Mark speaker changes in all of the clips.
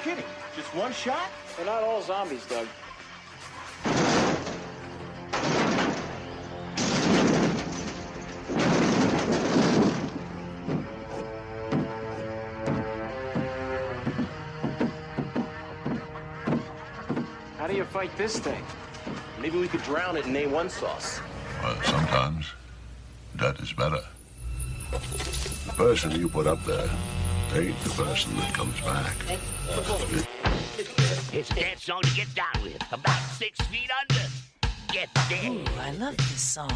Speaker 1: kidding? Just one shot?
Speaker 2: They're not all zombies, Doug. How do you fight this thing?
Speaker 1: Maybe we could drown it in A1 sauce.
Speaker 3: Well, sometimes that is better. The person you put up there ain't the person that comes back.
Speaker 4: It's a dance song to get down with. About 6 feet under. Get there.
Speaker 5: Ooh, I love this song.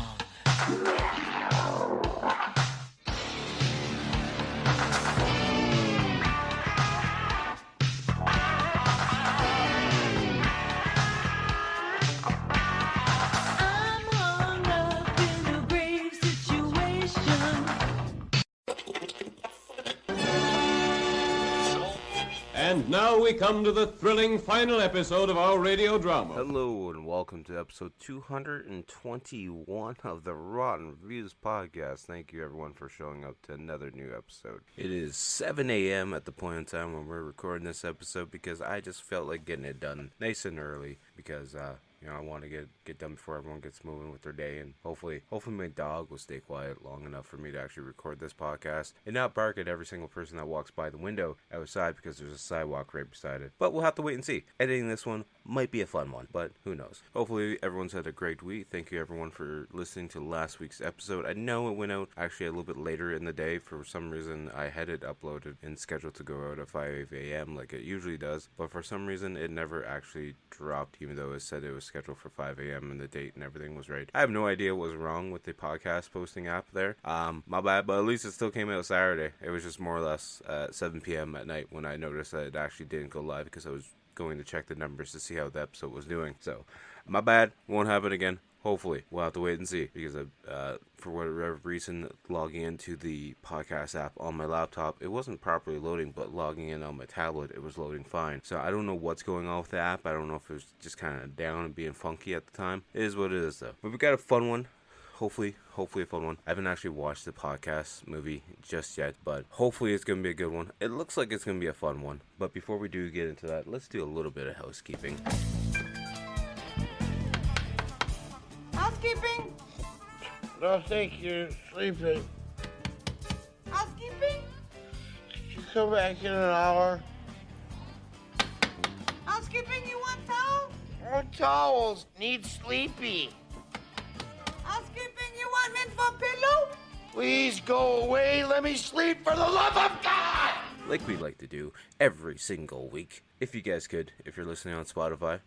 Speaker 6: And now we come to the thrilling final episode of our radio drama.
Speaker 7: Hello and welcome to episode 221 of the Rotten Reviews podcast. Thank you everyone for showing up to another new episode. It is 7 a.m. at the point in time when we're recording this episode because I just felt like getting it done nice and early because I want to get done before everyone gets moving with their day, and hopefully my dog will stay quiet long enough for me to actually record this podcast and not bark at every single person that walks by the window outside because there's a sidewalk right beside it. But we'll have to wait and see. Editing this one might be a fun one, but who knows. Hopefully everyone's had a great week. Thank you everyone for listening to last week's episode. I know it went out actually a little bit later in the day. For some reason I had it uploaded and scheduled to go out at 5 a.m. like it usually does, but for some reason it never actually dropped, even though it said it was scheduled for 5 a.m. and the date and everything was right. I have no idea what was wrong with the podcast posting app there. My bad, but at least it still came out Saturday. It was just more or less 7 p.m. at night when I noticed that it actually didn't go live because I was going to check the numbers to see how the episode was doing. So my bad, won't happen again. Hopefully we'll have to wait and see because for whatever reason logging into the podcast app on my laptop, it wasn't properly loading, but logging in on my tablet it was loading fine. So I don't know what's going on with the app. I don't know if it was just kind of down and being funky at the time. It is what it is though. But we got a fun one. Hopefully a fun one. I haven't actually watched the podcast movie just yet, but hopefully it's going to be a good one. It looks like it's going to be a fun one. But before we do get into that, let's do a little bit of housekeeping.
Speaker 8: Housekeeping?
Speaker 9: I think you're sleeping.
Speaker 8: Housekeeping?
Speaker 9: Could you come back in an hour?
Speaker 8: Housekeeping, you want towel?
Speaker 9: More towels. Need sleepy.
Speaker 8: Housekeeping, you want mint for pillow?
Speaker 9: Please go away. Let me sleep for the love of God!
Speaker 7: Like we like to do every single week. If you guys could, if you're listening on Spotify,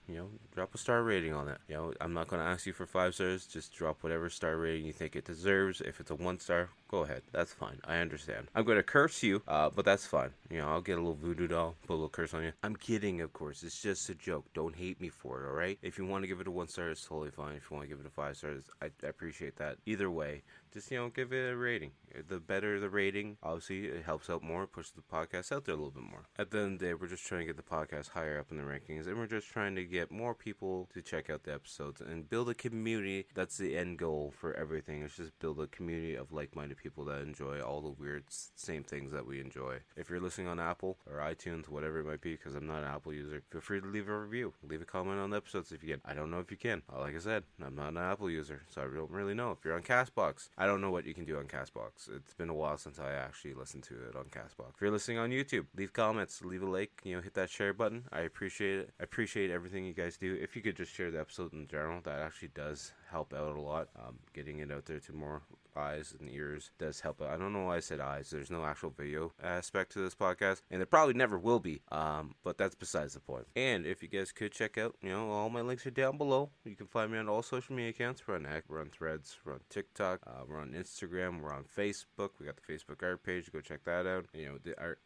Speaker 7: drop a star rating on it. I'm not going to ask you for 5 stars. Just drop whatever star rating you think it deserves. If it's a 1 star, go ahead. That's fine. I understand. I'm going to curse you, but that's fine. I'll get a little voodoo doll, put a little curse on you. I'm kidding, of course. It's just a joke. Don't hate me for it, alright? If you want to give it a 1 star, it's totally fine. If you want to give it a 5 stars, I appreciate that. Either way, just, give it a rating. The better the rating, obviously, it helps out more, pushes the podcast out there a little bit more. At the end of the day, we're just trying to get the podcast higher up in the rankings, and we're just trying to get more people to check out the episodes and build a community. That's the end goal for everything. It's just build a community of like-minded people that enjoy all the weird same things that we enjoy. If you're listening on Apple or iTunes, whatever it might be, because I'm not an Apple user, feel free to leave a review. Leave a comment on the episodes if you can. I don't know if you can. Like I said, I'm not an Apple user, so I don't really know. If you're on CastBox, I don't know what you can do on CastBox. It's been a while since I actually listened to it on CastBox. If you're listening on YouTube, leave comments, leave a like, hit that share button. I appreciate it. I appreciate everything you guys do. If you could just share the episode in general, that actually does help out a lot. Getting it out there to more eyes and ears does help out. I don't know why I said eyes. There's no actual video aspect to this podcast, and there probably never will be, but that's besides the point. And if you guys could check out, all my links are down below. You can find me on all social media accounts. We're on Threads, we're on TikTok, we're on Instagram, we're on Facebook. We got the Facebook art page. Go check that out. The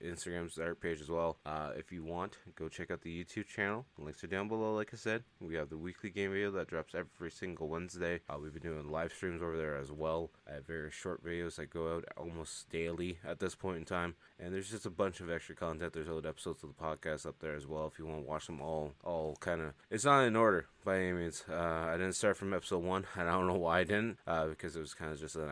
Speaker 7: Instagram's art page as well. If you want, go check out the YouTube channel. The links are down below. Like I said, we have the weekly game video that drops every single Wednesday. We've been doing live streams over there as well. I have very short videos that go out almost daily at this point in time, and there's just a bunch of extra content. There's old episodes of the podcast up there as well if you want to watch them all kind of. It's not in order by any means. I didn't start from episode 1. I don't know why I didn't, because it was kind of just an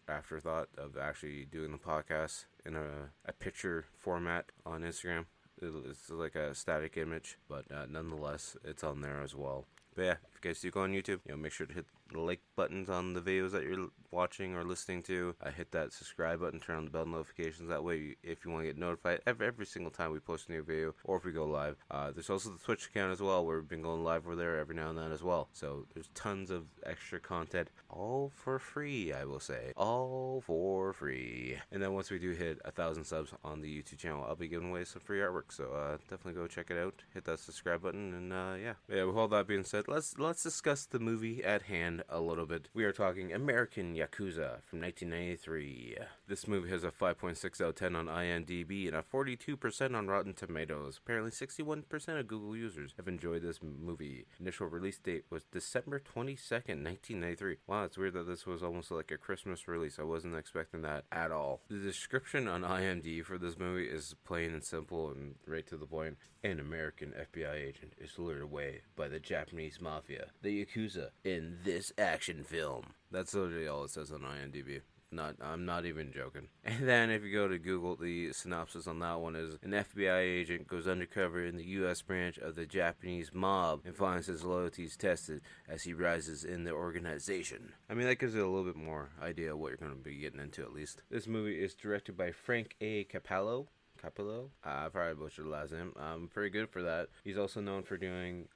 Speaker 7: afterthought of actually doing the podcast in a picture format on Instagram. It's like a static image, but nonetheless, it's on there as well. But yeah, if you guys do go on YouTube, make sure to hit the like buttons on the videos that you're watching or listening to. Hit that subscribe button, turn on the bell notifications. That way, if you want to get notified every single time we post a new video or if we go live. There's also the Twitch account as well, where we've been going live over there every now and then as well. So there's tons of extra content, all for free, I will say. All for free. And then once we do hit 1,000 subs on the YouTube channel, I'll be giving away some free artwork. So definitely go check it out. Hit that subscribe button, and yeah. With all that being said, let's discuss the movie at hand a little bit. We are talking American Yakuza from 1993. This movie has a 5.6 out of 10 on IMDb and a 42% on Rotten Tomatoes. Apparently 61% of Google users have enjoyed this movie. Initial release date was December 22nd, 1993. Wow, it's weird that this was almost like a Christmas release. I wasn't expecting that at all. The description on IMDb for this movie is plain and simple and right to the point. An American FBI agent is lured away by the Japanese Mafia, the Yakuza, in this action film. That's literally all it says on IMDb. I'm not even joking. And then if you go to Google, the synopsis on that one is: an FBI agent goes undercover in the U.S. branch of the Japanese mob and finds his loyalties tested as he rises in the organization. I mean, that gives you a little bit more idea of what you're going to be getting into, at least. This movie is directed by Frank A. Capello. I probably butchered the last name. Pretty good for that. He's also known for doing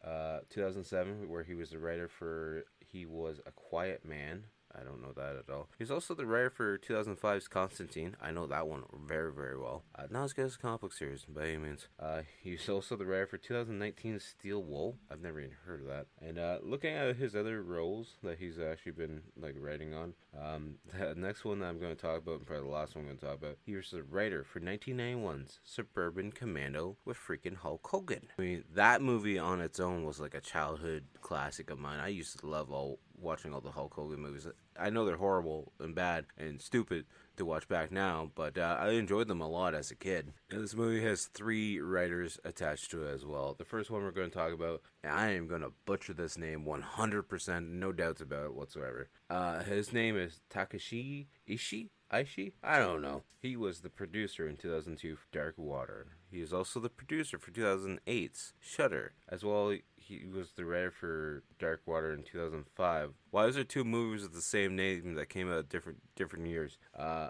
Speaker 7: 2007, where he was the writer for He Was a Quiet Man. I don't know that at all. He's also the writer for 2005's Constantine. I know that one very, very well. Not as good as a comic book series, by any means. He's also the writer for 2019's Steel Wool. I've never even heard of that. And looking at his other roles that he's actually been writing on, the next one that I'm going to talk about, and probably the last one I'm going to talk about, he was the writer for 1991's Suburban Commando with freaking Hulk Hogan. I mean, that movie on its own was like a childhood classic of mine. I used to love watching all the Hulk Hogan movies. I know they're horrible and bad and stupid to watch back now, but I enjoyed them a lot as a kid. And this movie has 3 writers attached to it as well. The first one we're going to talk about, and I am going to butcher this name 100%, no doubts about it whatsoever. His name is Takashi Ishii? I don't know. He was the producer in 2002 for Dark Water. He is also the producer for 2008's Shudder. As well, he was the writer for Dark Water in 2005. Why is there 2 movies with the same name that came out different years?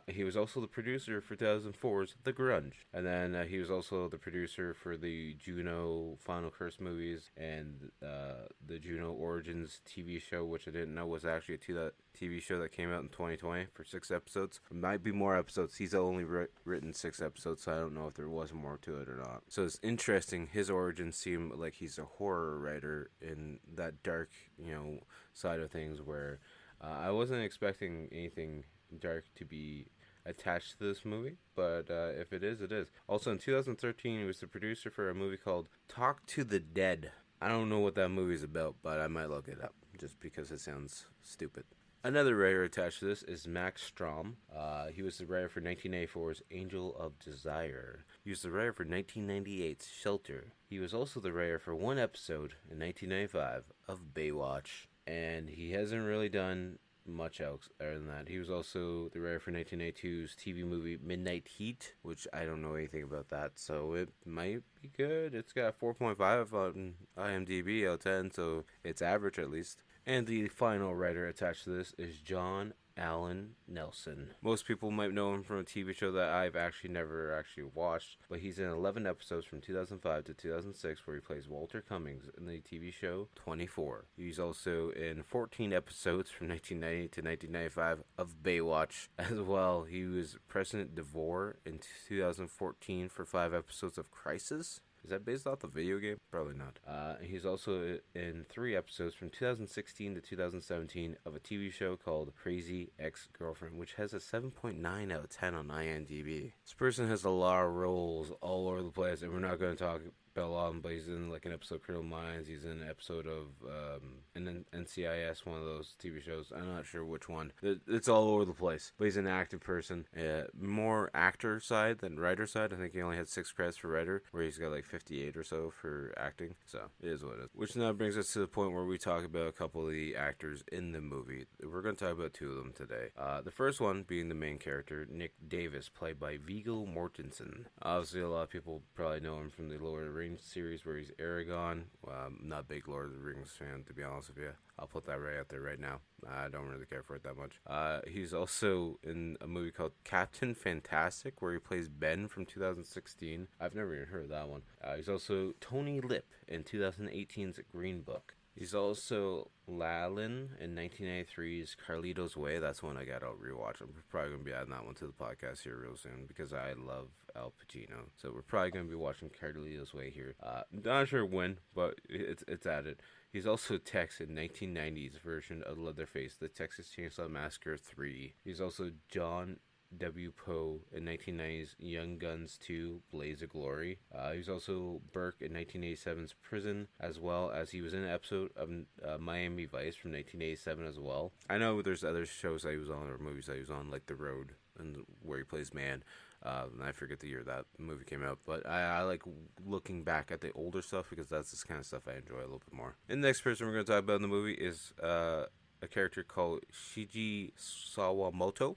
Speaker 7: He was also the producer for 2004's The Grunge. And then he was also the producer for the Juno Final Curse movies and the Juno Origins TV show, which I didn't know was actually a TV show that came out in 2020 for 6 episodes. It might be more episodes. He's only written 6 episodes, so I don't know if there was more to it or not. So it's interesting. His origins seem like he's a horror writer in that dark, side of things, where I wasn't expecting anything dark to be attached to this movie, but if it is, it is. Also in 2013, he was the producer for a movie called Talk to the Dead. I don't know what that movie is about, but I might look it up just because it sounds stupid. Another writer attached to this is Max Strom. He was the writer for 1984's Angel of Desire. He was the writer for 1998's Shelter. He was also the writer for 1 episode in 1995 of Baywatch. And he hasn't really done much else other than that. He was also the writer for 1982's TV movie Midnight Heat, which I don't know anything about that, so it might be good. It's got 4.5 on IMDb out of 10, so it's average at least. And the final writer attached to this is John Allen Nelson. Most people might know him from a TV show that I've actually never watched, but he's in 11 episodes from 2005 to 2006 where he plays Walter Cummings in the TV show 24. He's also in 14 episodes from 1990 to 1995 of Baywatch as well. He was President DeVore in 2014 for 5 episodes of Crisis. Is that based off the video game? Probably not. He's also in 3 episodes from 2016 to 2017 of a TV show called Crazy Ex-Girlfriend, which has a 7.9 out of 10 on IMDb. This person has a lot of roles all over the place, and we're not going to talk Bellon, but he's in like an episode of Criminal Minds. He's in an episode of an NCIS, one of those TV shows. I'm not sure which one. It's all over the place. But he's an active person. More actor side than writer side. I think he only had 6 credits for writer, where he's got like 58 or so for acting. So it is what it is. Which now brings us to the point where we talk about a couple of the actors in the movie. We're going to talk about 2 of them today. The first one being the main character, Nick Davis, played by Viggo Mortensen. Obviously, a lot of people probably know him from the Lord of the Rings series, where he's Aragorn. I'm not a big Lord of the Rings fan, to be honest with you. I'll put that right out there right now. I don't really care for it that much. He's also in a movie called Captain Fantastic, where he plays Ben from 2016. I've never even heard of that one. He's also Tony Lip in 2018's Green Book. He's also Lalin in 1993's Carlito's Way. That's one I gotta rewatch. I'm probably gonna be adding that one to the podcast here real soon because I love Al Pacino. So we're probably gonna be watching Carlito's Way here. Not sure when, but it's added. He's also Tex in 1990's version of Leatherface, The Texas Chainsaw Massacre 3. He's also John W. Poe in 1990's Young Guns 2, Blaze of Glory. He was also Burke in 1987's Prison, as well as he was in an episode of Miami Vice from 1987 as well. I know there's other shows that he was on, or movies that he was on, like The Road, and where he plays Man. And I forget the year that movie came out, but I like looking back at the older stuff because that's the kind of stuff I enjoy a little bit more. And the next person we're going to talk about in the movie is a character called Shiji Sawamoto,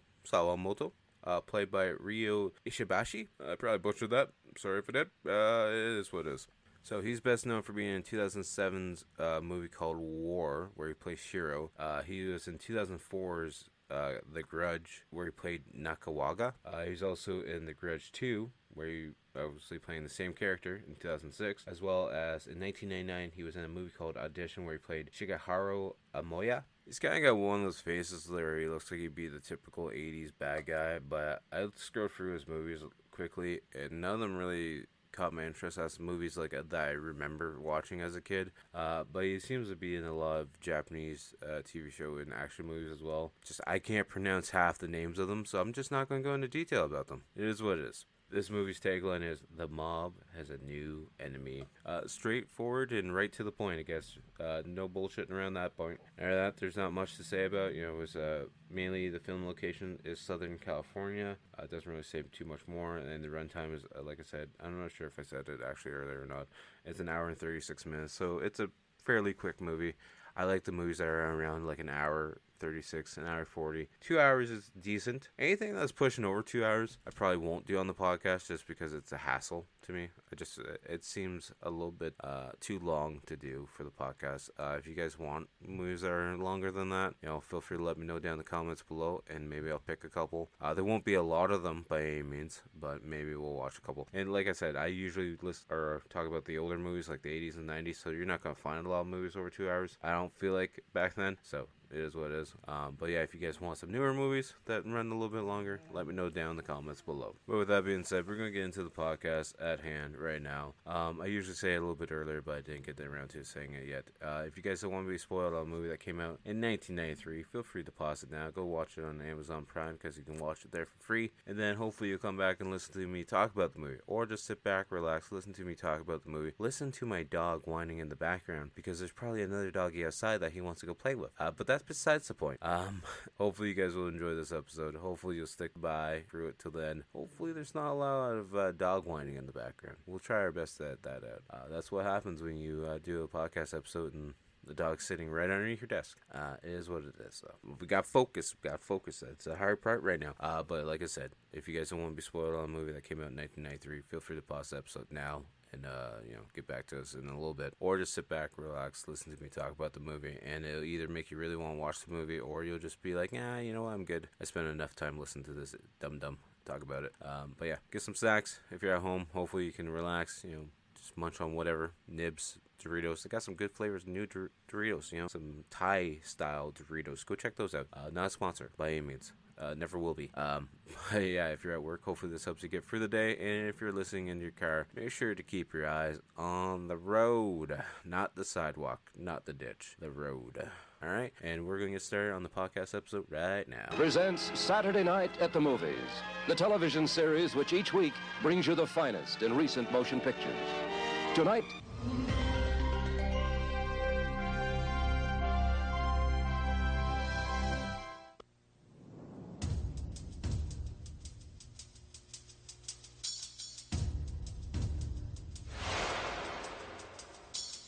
Speaker 7: played by Ryo Ishibashi. I probably butchered that. Sorry if I did. It is what it is. So he's best known for being in 2007's movie called War, where he plays Shiro. He was in 2004's The Grudge, where he played Nakawaga. He's also in The Grudge 2, where he obviously playing the same character in 2006, as well as in 1999 he was in a movie called Audition, where he played Shigeharu Amoya. He's kind of got one of those faces where he looks like he'd be the typical 80s bad guy, but I scrolled through his movies quickly, and none of them really caught my interest as movies like that I remember watching as a kid. But he seems to be in a lot of Japanese TV show and action movies as well. Just I can't pronounce half the names of them, so I'm just not going to go into detail about them. It is what it is. This movie's tagline is, "The mob has a new enemy." Straightforward and right to the point, I guess. No bullshitting around that point. After that, there's not much to say about. It was mainly the film location is Southern California. It doesn't really say too much more. And the runtime is, like I said, I'm not sure if I said it actually earlier or not. It's 1 hour and 36 minutes, so it's a fairly quick movie. I like the movies that are around like 1 hour 36, 1 hour 40. 2 hours is decent. Anything that's pushing over 2 hours, I probably won't do on the podcast just because it's a hassle to me. It seems a little bit too long to do for the podcast. If you guys want movies that are longer than that, feel free to let me know down in the comments below, and maybe I'll pick a couple. There won't be a lot of them by any means, but maybe we'll watch a couple. And like I said, I usually list or talk about the older movies like the 80s and 90s, so you're not gonna find a lot of movies over 2 hours. I don't feel like back then, so it is what it is. But yeah, if you guys want some newer movies that run a little bit longer, let me know down in the comments below. But with that being said, we're going to get into the podcast at hand right now. I usually say it a little bit earlier, but I didn't get around to saying it yet. If you guys don't want to be spoiled on a movie that came out in 1993, feel free to pause it now. Go watch it on Amazon Prime because you can watch it there for free. And then hopefully you'll come back and listen to me talk about the movie. Or just sit back, relax, listen to me talk about the movie. Listen to my dog whining in the background because there's probably another doggy outside that he wants to go play with. But that's besides the point. Hopefully you guys will enjoy this episode. Hopefully you'll stick by through it till then. Hopefully there's not a lot of dog whining in the background. We'll try our best to edit that out. That's what happens when you do a podcast episode and the dog's sitting right underneath your desk. It is what it is, though. We got focus. That's a hard part right now. But like I said, if you guys don't want to be spoiled on a movie that came out in 1993, feel free to pause the episode now and get back to us in a little bit, or just sit back, relax, listen to me talk about the movie, and it'll either make you really want to watch the movie, or you'll just be like, you know what, I'm good. I spent enough time listening to this dumb talk about it. But yeah, get some snacks if you're at home. Hopefully you can relax, just munch on whatever, nibs, Doritos. They got some good flavors, new Doritos, some Thai style Doritos. Go check those out. Not a sponsor by any means. Never will be. But yeah, if you're at work, hopefully this helps you get through the day. And if you're listening in your car, make sure to keep your eyes on the road, not the sidewalk, not the ditch, the road. All right, and we're going to get started on the podcast episode right now.
Speaker 5: Presents Saturday Night at the Movies, the television series which each week brings you the finest in recent motion pictures. Tonight,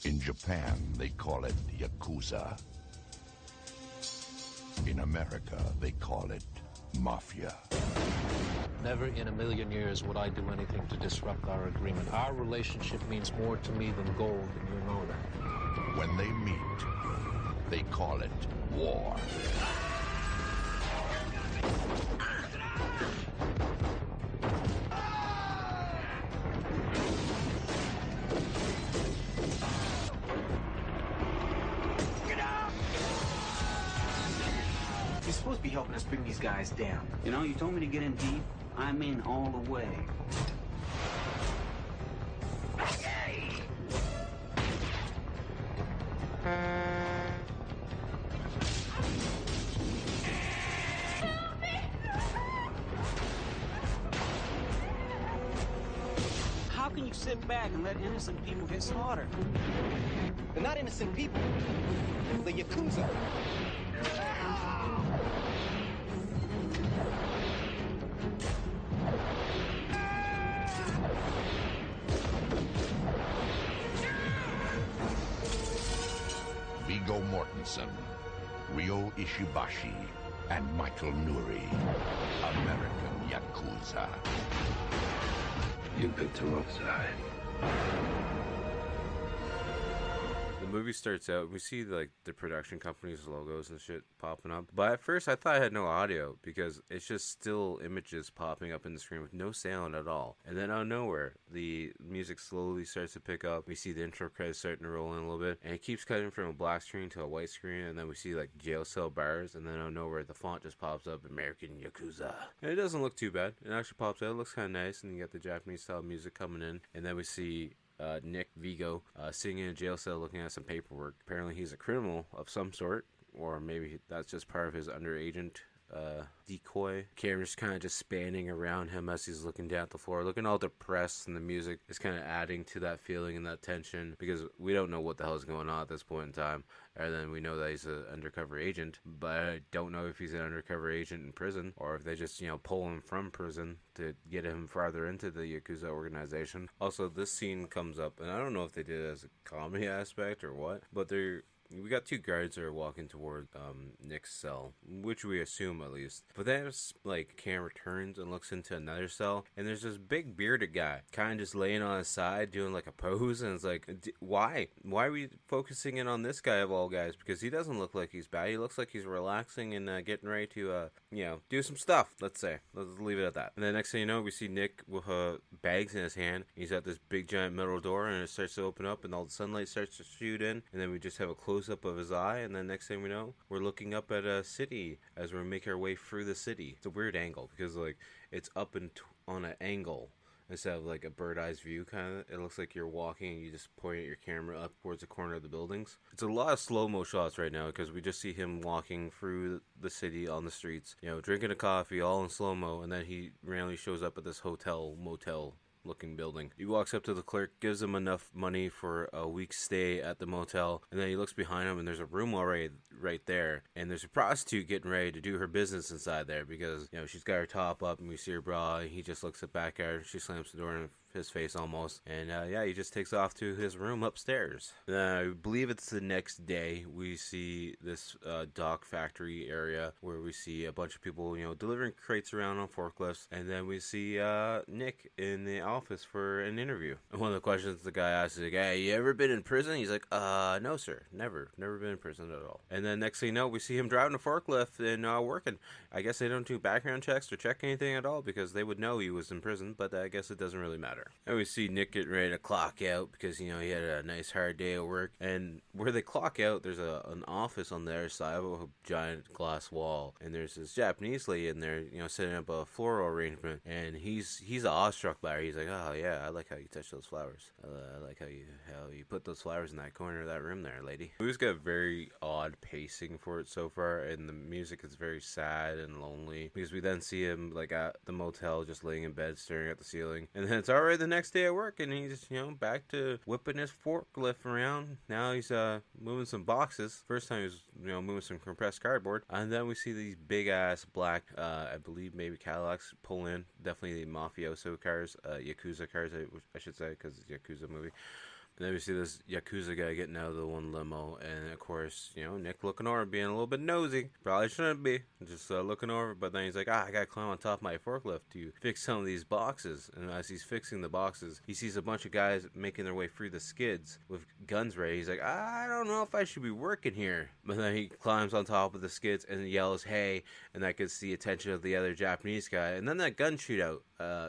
Speaker 3: In Japan, they call it Yakuza. In America, they call it Mafia.
Speaker 10: Never in a million years would I do anything to disrupt our agreement. Our relationship means more to me than gold, and you know that.
Speaker 3: When they meet, they call it war.
Speaker 2: You're supposed to be helping us bring these guys down.
Speaker 11: You know, you told me to get in deep. I'm in all the way. How can you sit back and let innocent people get slaughtered?
Speaker 2: They're not innocent people. The Yakuza.
Speaker 3: Viggo Mortensen, Ryo Ishibashi, and Michael Nuri. American Yakuza.
Speaker 12: You picked the wrong side.
Speaker 7: The movie starts out, we see like the production company's logos and shit popping up. But at first I thought I had no audio because it's just still images popping up in the screen with no sound at all. And then out of nowhere, the music slowly starts to pick up. We see the intro credits starting to roll in a little bit. And it keeps cutting from a black screen to a white screen. And then we see like jail cell bars. And then out of nowhere, the font just pops up, American Yakuza. And it doesn't look too bad. It actually pops out. It looks kind of nice. And you got the Japanese style music coming in. And then we see Nick Viggo sitting in a jail cell looking at some paperwork. Apparently he's a criminal of some sort, or maybe that's just part of his underagent decoy. Camera's kind of just spanning around him as he's looking down at the floor, looking all depressed, and the music is kind of adding to that feeling and that tension because we don't know what the hell is going on at this point in time. Other than we know that he's an undercover agent, but I don't know if he's an undercover agent in prison or if they just, you know, pull him from prison to get him farther into the Yakuza organization. Also, this scene comes up, and I don't know if they did it as a comedy aspect or what, but we got two guards that are walking toward Nick's cell, which we assume at least. But then like camera turns and looks into another cell, and there's this big bearded guy kind of just laying on his side doing like a pose, and it's like, why are we focusing in on this guy of all guys? Because he doesn't look like he's bad. He looks like he's relaxing and getting ready to you know, do some stuff. Let's leave it at that. And then next thing you know, we see Nick with bags in his hand. He's at this big giant metal door, and it starts to open up, and all the sunlight starts to shoot in, and then we just have a close up of his eye, and then next thing we know, we're looking up at a city as we make our way through the city. It's a weird angle because like it's up and on an angle instead of like a bird eyes view kind of. It looks like you're walking and you just point at your camera up towards the corner of the buildings. It's a lot of slow-mo shots right now because we just see him walking through the city on the streets, you know, drinking a coffee all in slow-mo, and then he randomly shows up at this motel looking building. He walks up to the clerk, gives him enough money for a week's stay at the motel, and then he looks behind him and there's a room already right there, and there's a prostitute getting ready to do her business inside there because, you know, she's got her top up and we see her bra, and he just looks back at her and she slams the door in his face almost, and yeah, he just takes off to his room upstairs. I believe it's the next day. We see this dock factory area where we see a bunch of people, you know, delivering crates around on forklifts, and then we see Nick in the office for an interview. And one of the questions the guy asks is like, "Hey, you ever been in prison?" He's like, no sir, never been in prison at all." And then next thing you know, we see him driving a forklift and working. I guess they don't do background checks or check anything at all because they would know he was in prison, but I guess it doesn't really matter. And we see Nick getting ready to clock out because, you know, he had a nice hard day of work. And where they clock out, there's an office on the other side of a giant glass wall. And there's this Japanese lady in there, you know, setting up a floral arrangement. And he's awestruck by her. He's like, "Oh yeah, I like how you touch those flowers. I like how you put those flowers in that corner of that room there, lady." We've got very odd pacing for it so far, and the music is very sad and lonely because we then see him like at the motel just laying in bed staring at the ceiling, and then it's already Friday the next day at work, and he's, back to whipping his forklift around. Now he's moving some boxes. First time he was, moving some compressed cardboard. And then we see these big ass black, I believe maybe Cadillacs pull in. Definitely the mafioso cars, Yakuza cars, I should say, because it's a Yakuza movie. And then we see this Yakuza guy getting out of the one limo, and of course, Nick looking over, being a little bit nosy. Probably shouldn't be, just looking over, but then he's like, I gotta climb on top of my forklift to fix some of these boxes. And as he's fixing the boxes, he sees a bunch of guys making their way through the skids with guns ready. He's like, I don't know if I should be working here. But then he climbs on top of the skids and yells, hey, and that gets the attention of the other Japanese guy. And then that gun shootout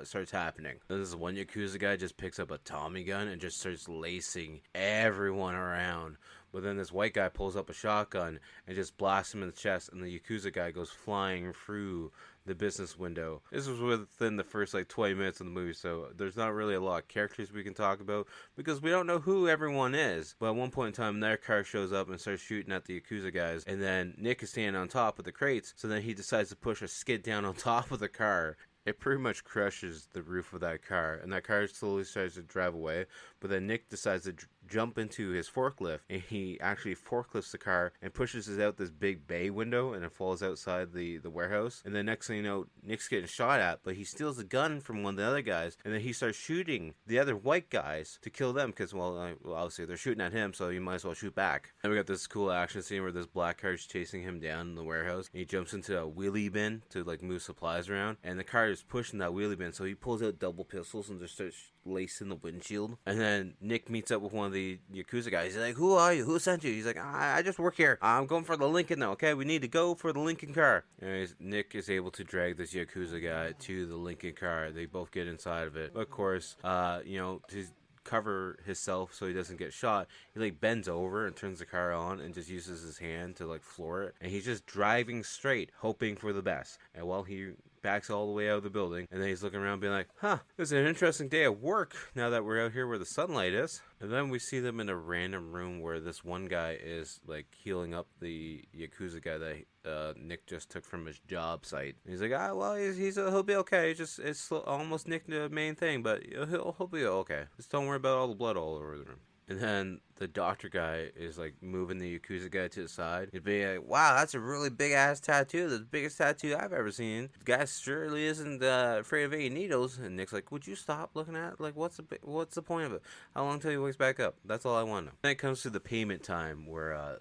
Speaker 7: starts happening. Then this one Yakuza guy just picks up a Tommy gun and just starts lacing everyone around. But then this white guy pulls up a shotgun and just blasts him in the chest, and the Yakuza guy goes flying through the business window. This was within the first 20 minutes of the movie, so there's not really a lot of characters we can talk about because we don't know who everyone is. But at one point in time, their car shows up and starts shooting at the Yakuza guys, and then Nick is standing on top of the crates, so then he decides to push a skid down on top of the car. It pretty much crushes the roof of that car, and that car slowly starts to drive away. But then Nick decides to jump into his forklift, and he actually forklifts the car and pushes it out this big bay window, and it falls outside the warehouse. And then next thing you know, Nick's getting shot at, but he steals a gun from one of the other guys, and then he starts shooting the other white guys to kill them, because, obviously they're shooting at him, so you might as well shoot back. And we got this cool action scene where this black car is chasing him down in the warehouse, and he jumps into a wheelie bin to move supplies around, and the car is pushing that wheelie bin, so he pulls out double pistols and just starts lacing the windshield. And then Nick meets up with one of the Yakuza guys. He's like, who are you? Who sent you? He's like, I just work here. I'm going for the Lincoln now, okay? We need to go for the Lincoln car. Anyways, Nick is able to drag this Yakuza guy to the Lincoln car. They both get inside of it. Of course, to cover himself so he doesn't get shot, he bends over and turns the car on and just uses his hand to floor it, and he's just driving straight, hoping for the best. And while he backs all the way out of the building, and then he's looking around being like, this is an interesting day at work now that we're out here where the sunlight is. And then we see them in a random room where this one guy is healing up the Yakuza guy that Nick just took from his job site. And he's like, he'll be okay. It's almost nicked the main thing, but he'll be okay. Just don't worry about all the blood all over the room. And then the doctor guy is moving the Yakuza guy to the side. He'd be like, wow, that's a really big ass tattoo. That's the biggest tattoo I've ever seen. The guy surely isn't afraid of any needles. And Nick's like, would you stop looking at it? What's the point of it? How long till he wakes back up? That's all I want to know. Then it comes to the payment time where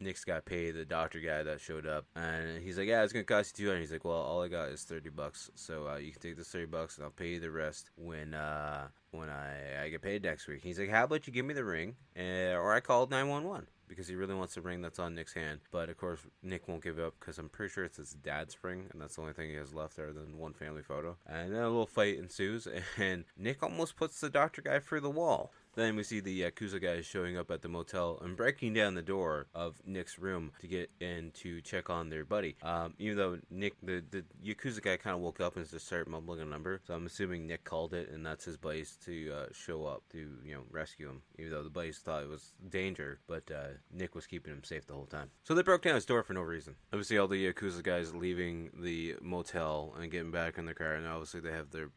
Speaker 7: Nick's got paid, the doctor guy that showed up, and he's like, yeah, it's gonna cost you $200. He's like, well, all I got is $30, so you can take this $30 and I'll pay you the rest when I get paid next week. He's like, how about you give me the ring, or I call 911, because he really wants the ring that's on Nick's hand. But of course, Nick won't give it up because I'm pretty sure it's his dad's ring, and that's the only thing he has left other than one family photo. And then a little fight ensues, and Nick almost puts the doctor guy through the wall. Then we see the Yakuza guys showing up at the motel and breaking down the door of Nick's room to get in to check on their buddy. Even though Nick, the Yakuza guy kind of woke up and just started mumbling a number. So I'm assuming Nick called it, and that's his buddies to show up to, rescue him. Even though the buddies thought it was danger, but Nick was keeping him safe the whole time. So they broke down his door for no reason. Obviously, all the Yakuza guys leaving the motel and getting back in their car, and obviously they have their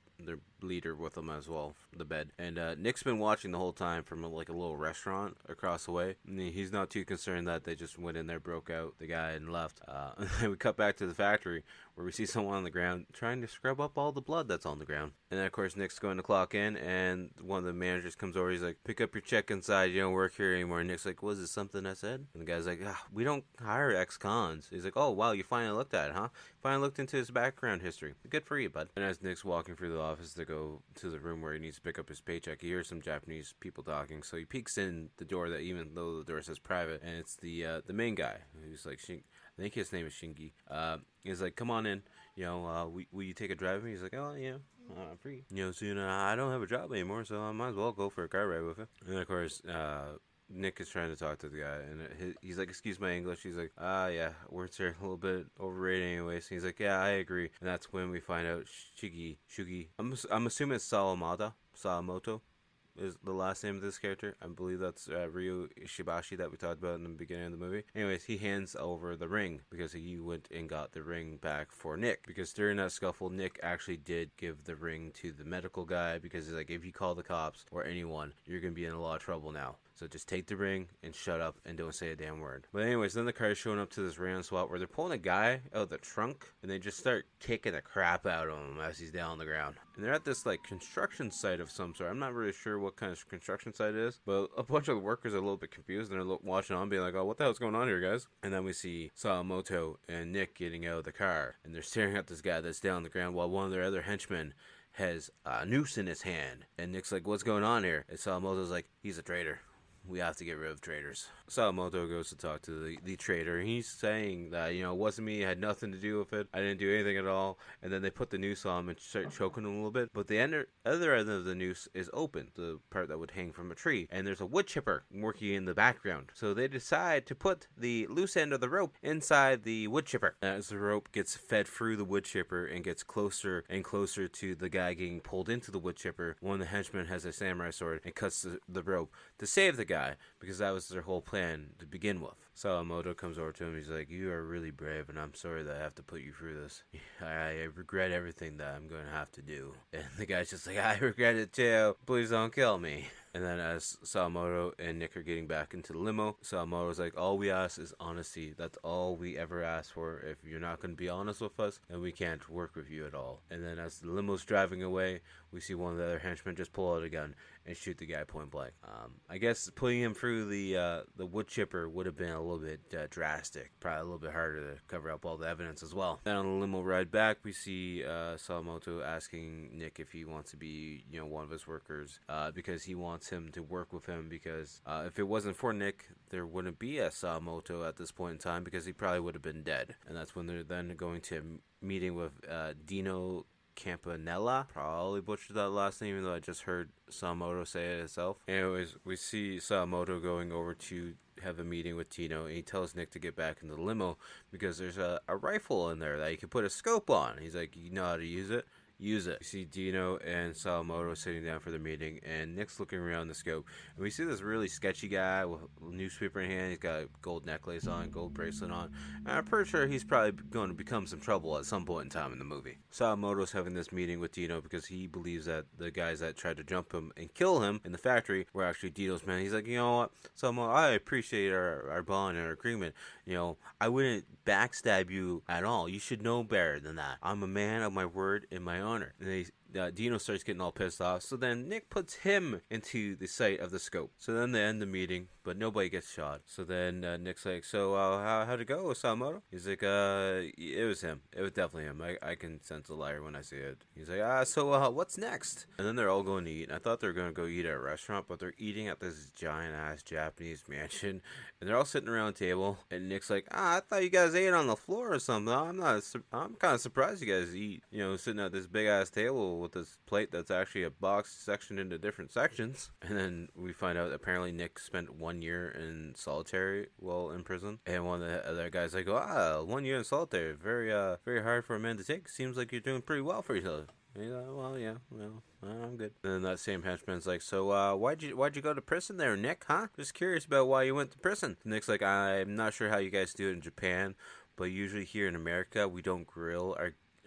Speaker 7: leader with them as well, the bed. And Nick's been watching the whole time from a little restaurant across the way. And he's not too concerned that they just went in there, broke out the guy, and left. And then we cut back to the factory where we see someone on the ground trying to scrub up all the blood that's on the ground. And then, of course, Nick's going to clock in, and one of the managers comes over. He's like, pick up your check inside. You don't work here anymore. And Nick's like, was it something I said? And the guy's like, we don't hire ex-cons. He's like, oh, wow, you finally looked at it, huh? Finally looked into his background history. Good for you, bud. And as Nick's walking through the office to go to the room where he needs to pick up his paycheck, he hears some Japanese people talking. So he peeks in the door, that even though the door says private, and it's the main guy who's like, I think his name is Shingi. He's like, come on in. Will you take a drive with me? He's like, oh, yeah. I'm free. I don't have a job anymore, so I might as well go for a car ride with him. And of course, Nick is trying to talk to the guy, and he's like, excuse my English. He's like, yeah, words are a little bit overrated anyways. He's like, yeah, I agree. And that's when we find out Shugi. I'm assuming it's Sawamoto. is the last name of this character. I believe that's Ryu Ishibashi that we talked about in the beginning of the movie. Anyways, he hands over the ring because he went and got the ring back for Nick. Because during that scuffle, Nick actually did give the ring to the medical guy because he's like, if you call the cops or anyone, you're going to be in a lot of trouble now. So just take the ring and shut up and don't say a damn word. But anyways, then the car is showing up to this random spot where they're pulling a guy out of the trunk and they just start kicking the crap out of him as he's down on the ground. And they're at this like construction site of some sort. I'm not really sure what kind of construction site it is, but a bunch of the workers are a little bit confused and they're watching on being like, oh, what the hell's going on here, guys? And then we see Sawamoto and Nick getting out of the car and they're staring at this guy that's down on the ground while one of their other henchmen has a noose in his hand. And Nick's like, what's going on here? And Sawamoto's like, he's a traitor. We have to get rid of traitors. Sawamoto goes to talk to the traitor. He's saying that, it wasn't me. I had nothing to do with it. I didn't do anything at all. And then they put the noose on him and start choking him a little bit. But the other end of the noose is open, the part that would hang from a tree. And there's a wood chipper working in the background. So they decide to put the loose end of the rope inside the wood chipper. As the rope gets fed through the wood chipper and gets closer and closer to the guy getting pulled into the wood chipper, one of the henchmen has a samurai sword and cuts the rope to save the guy, because that was their whole plan to begin with. Sawamoto comes over to him. He's like, you are really brave, and I'm sorry that I have to put you through this. I regret everything that I'm going to have to do. And the guy's just like, I regret it too. Please don't kill me. And then as Sawamoto and Nick are getting back into the limo, Sawamoto's like, all we ask is honesty. That's all we ever ask for. If you're not going to be honest with us, then we can't work with you at all. And then as the limo's driving away, we see one of the other henchmen just pull out a gun and shoot the guy point blank. I guess putting him through the wood chipper would have been a little bit drastic. Probably a little bit harder to cover up all the evidence as well. Then on the limo ride back, we see Sawamoto asking Nick if he wants to be, one of his workers, because he wants him to work with him, because if it wasn't for Nick, there wouldn't be a Sawamoto at this point in time, because he probably would have been dead. And that's when they're then going to meeting with Dino Campanella. Probably butchered that last name, even though I just heard Sawamoto say it itself. Anyways, we see Sawamoto going over to have a meeting with Tino, and he tells Nick to get back in the limo because there's a rifle in there that you can put a scope on. He's like, you know how to use it? Use it. We see Dino and Sawamoto sitting down for the meeting, and Nick's looking around the scope, and we see this really sketchy guy with a newspaper in hand. He's got a gold necklace on, gold bracelet on, and I'm pretty sure he's probably going to become some trouble at some point in time in the movie. Sawamoto's having this meeting with Dino because he believes that the guys that tried to jump him and kill him in the factory were actually Dino's men. He's like, you know what, Sawamoto, I appreciate our bond and our agreement. I wouldn't backstab you at all. You should know better than that. I'm a man of my word and my honor. And Dino starts getting all pissed off. So then Nick puts him into the sight of the scope. So then they end the meeting, but nobody gets shot. So then Nick's like, so how'd it go with Sawamoto? He's like, it was him. It was definitely him. I can sense a liar when I see it. He's like, so what's next? And then they're all going to eat. And I thought they were going to go eat at a restaurant, but they're eating at this giant-ass Japanese mansion. And they're all sitting around a table. And Nick's like, I thought you guys ate on the floor or something. I'm kind of surprised you guys eat, sitting at this big-ass table with this plate that's actually a box sectioned into different sections. And then we find out apparently Nick spent 1 year in solitary while in prison. And one of the other guys like, 1 year in solitary, very hard for a man to take. Seems like you're doing pretty well for yourself. He's like, I'm good. And then that same henchman's like, so why'd you go to prison there, Nick, huh? Just curious about why you went to prison. Nick's like, I'm not sure how you guys do it in Japan, but usually here in America we don't grill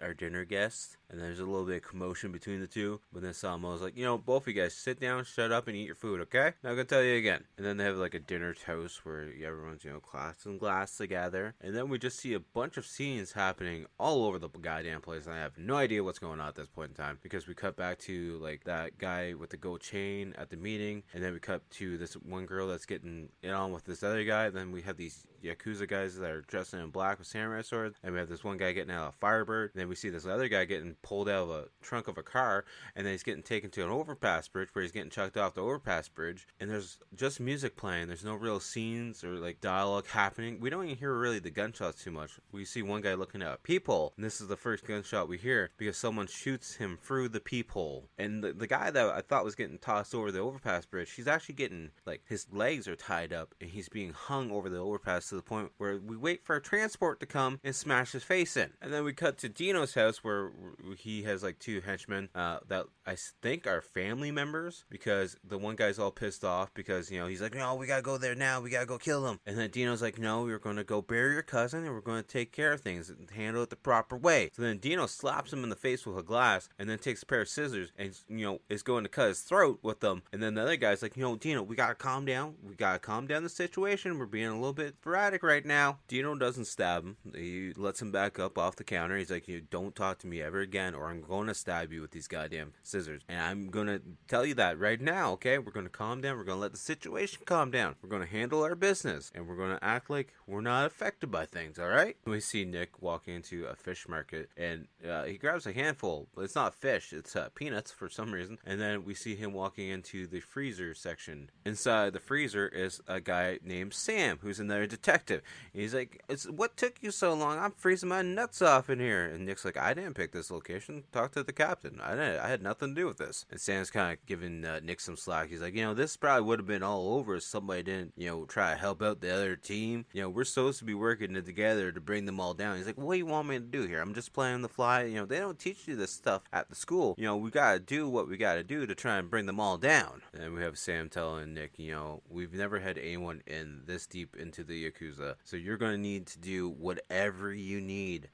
Speaker 7: our dinner guests. And there's a little bit of commotion between the two. But then Sawamoto's like, both of you guys sit down, shut up, and eat your food, okay? Now I'm gonna tell you again. And then they have like a dinner toast where everyone's, class and glass together. And then we just see a bunch of scenes happening all over the goddamn place. And I have no idea what's going on at this point in time. Because we cut back to like that guy with the gold chain at the meeting. And then we cut to this one girl that's getting it on with this other guy. Then we have these Yakuza guys that are dressed in black with samurai swords. And we have this one guy getting out of a Firebird. And then we see this other guy getting pulled out of a trunk of a car, and then he's getting taken to an overpass bridge where he's getting chucked off the overpass bridge, and there's just music playing. There's no real scenes or like dialogue happening. We don't even hear really the gunshots too much. We see one guy looking at a peephole, and this is the first gunshot we hear because someone shoots him through the peephole. And the guy that I thought was getting tossed over the overpass bridge, he's actually getting, like, his legs are tied up and he's being hung over the overpass to the point where we wait for a transport to come and smash his face in. And then we cut to Dino's house where he has like two henchmen that I think are family members, because the one guy's all pissed off because, you know, he's like, no, we gotta go there now, we gotta go kill him. And then Dino's like, no, we're gonna go bury your cousin and we're gonna take care of things and handle it the proper way. So then Dino slaps him in the face with a glass and then takes a pair of scissors and, you know, is going to cut his throat with them. And then the other guy's like, you know, Dino, we gotta calm down. We gotta calm down the situation. We're being a little bit sporadic right now. Dino doesn't stab him. He lets him back up off the counter. He's like, you don't talk to me ever again or I'm going to stab you with these goddamn scissors. And I'm going to tell you that right now, okay? We're going to calm down. We're going to let the situation calm down. We're going to handle our business. And we're going to act like we're not affected by things, all right? We see Nick walking into a fish market and he grabs a handful. But it's not fish. It's peanuts for some reason. And then we see him walking into the freezer section. Inside the freezer is a guy named Sam, who's another detective. He's like, what took you so long? I'm freezing my nuts off in here. And Nick's like, I didn't pick this location. Talk to the captain. I had nothing to do with this. And Sam's kind of giving Nick some slack. He's like, you know, this probably would have been all over if somebody didn't, you know, try to help out the other team. You know, we're supposed to be working together to bring them all down. He's like, what do you want me to do here? I'm just playing the fly. You know, they don't teach you this stuff at the school. You know, we got to do what we got to do to try and bring them all down. And we have Sam telling Nick, you know, we've never had anyone in this deep into the Yakuza. So you're going to need to do whatever you need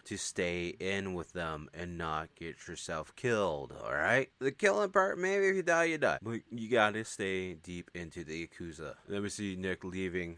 Speaker 7: to stay in with them and not get yourself killed, alright? The killing part, maybe if you die, you die. But you gotta stay deep into the Yakuza. Then we see Nick leaving.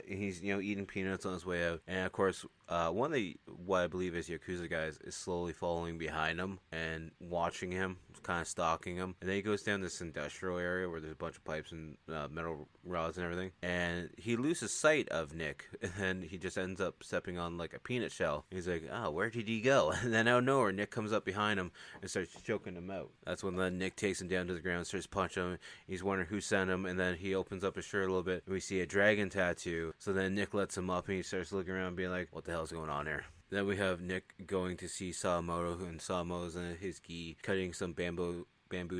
Speaker 7: He's, you know, eating peanuts on his way out. And of course, one of the, what I believe is Yakuza guys, is slowly following behind him and watching him, kind of stalking him. And then he goes down this industrial area where there's a bunch of pipes and metal rods and everything. And he loses sight of Nick. And then he just ends up stepping on like a peanut shell. He's like, oh, where did he go? And then out of nowhere, Nick comes up behind him and starts choking him out. That's when then Nick takes him down to the ground and starts punching him. He's wondering who sent him. And then he opens up his shirt a little bit. And we see a dragon tattoo. So then Nick lets him up and he starts looking around being like, what the hell's going on here? Then we have Nick going to see Sakamoto, and Sakamoto's in his gi, cutting some bamboo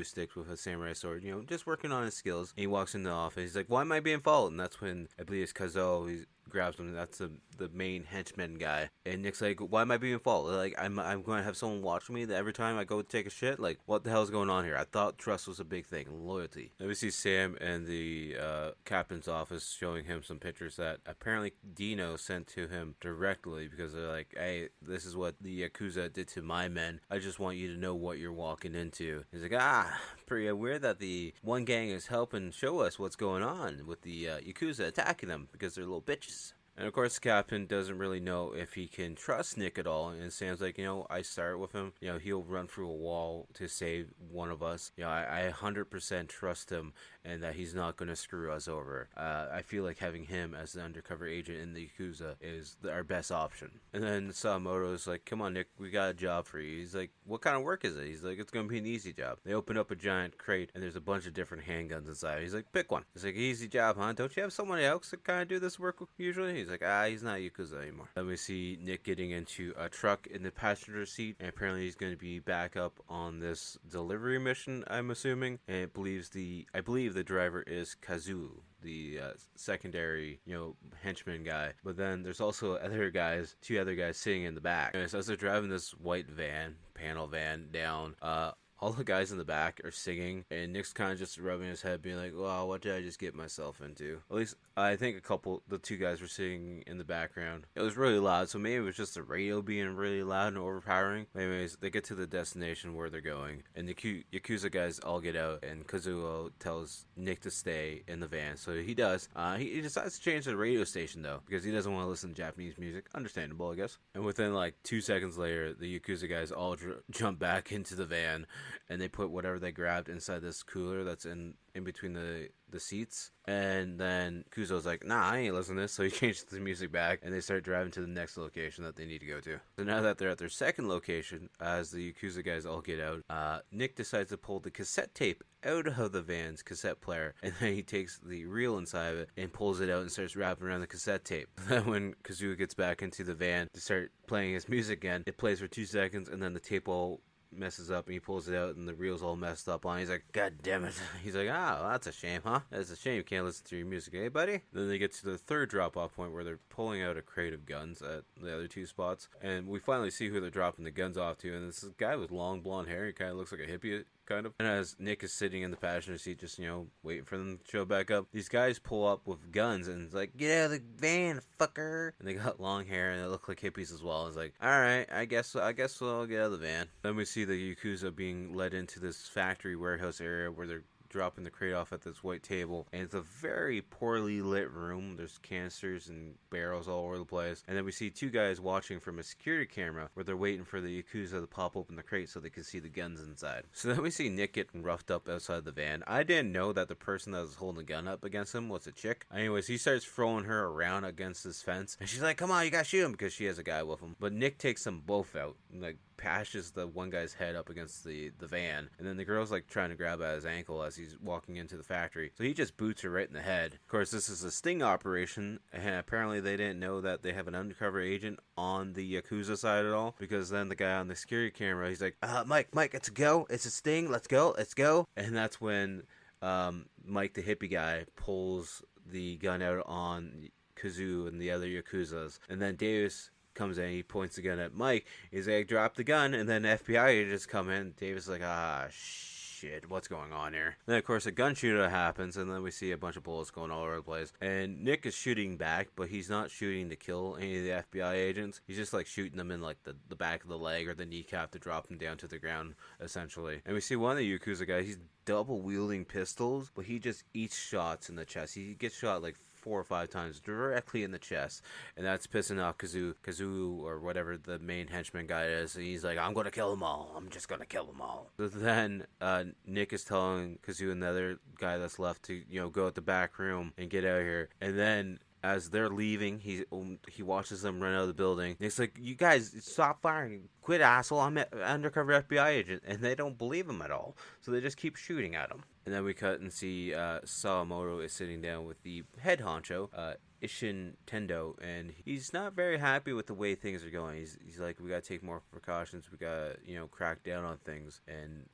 Speaker 7: sticks with a samurai sword, you know, just working on his skills. And he walks in the office. He's like, why am I being followed? And that's when I believe it's Kazuo. He grabs him. That's the main henchman guy. And Nick's like, why am I being followed? Like, I'm going to have someone watch me every time I go take a shit? Like, what the hell is going on here? I thought trust was a big thing. Loyalty. Then we see Sam in the captain's office showing him some pictures that apparently Dino sent to him directly, because they're like, hey, this is what the Yakuza did to my men. I just want you to know what you're walking into. He's like, pretty weird that the one gang is helping show us what's going on with the Yakuza attacking them because they're little bitches. And of course, the captain doesn't really know if he can trust Nick at all. And Sam's like, you know, I start with him. You know, he'll run through a wall to save one of us. You know, I 100% trust him and that he's not going to screw us over. I feel like having him as the undercover agent in the Yakuza is our best option. And then Sakamoto's like, come on, Nick, we got a job for you. He's like, what kind of work is it? He's like, it's going to be an easy job. They open up a giant crate and there's a bunch of different handguns inside. He's like, pick one. It's like, easy job, huh? Don't you have someone else to kind of do this work usually? He's like, he's not Yakuza anymore. Then we see Nick getting into a truck in the passenger seat, and apparently he's going to be back up on this delivery mission, I'm assuming. And I believe the driver is Kazuo, the secondary, you know, henchman guy. But then there's also two other guys sitting in the back. And so as they're driving this white panel van down, all the guys in the back are singing, and Nick's kind of just rubbing his head, being like, wow, what did I just get myself into? At least, I think the two guys were singing in the background. It was really loud, so maybe it was just the radio being really loud and overpowering. But anyways, they get to the destination where they're going, and the Yakuza guys all get out, and Kazuo tells Nick to stay in the van, so he does. He decides to change the radio station, though, because he doesn't want to listen to Japanese music. Understandable, I guess. And within, like, 2 seconds later, the Yakuza guys all jump back into the van, and they put whatever they grabbed inside this cooler that's in between the seats. And then Kuzo's like, nah, I ain't listening to this. So he changes the music back, and they start driving to the next location that they need to go to. So now that they're at their second location, as the Yakuza guys all get out, Nick decides to pull the cassette tape out of the van's cassette player, and then he takes the reel inside of it and pulls it out and starts wrapping around the cassette tape. Then when Kazuo gets back into the van to start playing his music again, it plays for 2 seconds, and then the tape all messes up and he pulls it out and the reel's all messed up on. He's like, God damn it. He's like, oh, that's a shame, huh? That's a shame you can't listen to your music, eh, buddy? Then they get to the third drop-off point where they're pulling out a crate of guns at the other two spots, and we finally see who they're dropping the guns off to, and this is a guy with long blonde hair. He kind of looks like a hippie, kind of. And as Nick is sitting in the passenger seat, just, waiting for them to show back up, these guys pull up with guns, and it's like, get out of the van, fucker. And they got long hair, and they look like hippies as well. It's like, alright, I guess we'll get out of the van. Then we see the Yakuza being led into this factory warehouse area where they're dropping the crate off at this white table, and it's a very poorly lit room. There's canisters and barrels all over the place, and then we see two guys watching from a security camera where they're waiting for the Yakuza to pop open the crate so they can see the guns inside. So then we see Nick getting roughed up outside the van. I didn't know that the person that was holding the gun up against him was a chick. Anyways, he starts throwing her around against this fence, and she's like, come on, you gotta shoot him, because she has a guy with him. But Nick takes them both out, like pashes the one guy's head up against the van, and then the girl's like trying to grab at his ankle as he's walking into the factory, so he just boots her right in the head. Of course, this is a sting operation, and apparently they didn't know that they have an undercover agent on the Yakuza side at all, because then the guy on the security camera, he's like, Mike, it's a go, it's a sting, let's go. And that's when Mike the hippie guy pulls the gun out on Kazoo and the other Yakuzas, and then Davis comes in, he points the gun at Mike, he's like, drop the gun, and then FBI agents come in. Davis is like, shit, what's going on here? And then of course a gun shootout happens, and then we see a bunch of bullets going all over the place, and Nick is shooting back, but he's not shooting to kill any of the FBI agents. He's just like shooting them in like the back of the leg or the kneecap to drop them down to the ground, essentially. And we see one of the Yakuza guys, he's double wielding pistols, but he just eats shots in the chest. He gets shot like 4 or 5 times directly in the chest, and that's pissing off Kazoo or whatever the main henchman guy is. And he's like, I'm gonna kill them all, I'm just gonna kill them all. So then Nick is telling Kazoo and the other guy that's left to go at the back room and get out of here, and then as they're leaving, he watches them run out of the building. Nick's like, you guys, stop firing. Quit, asshole. I'm an undercover FBI agent. And they don't believe him at all. So they just keep shooting at him. And then we cut and see Sawamoto is sitting down with the head honcho, Ishin Tendo, and he's not very happy with the way things are going. He's like, we gotta take more precautions. We gotta, crack down on things. And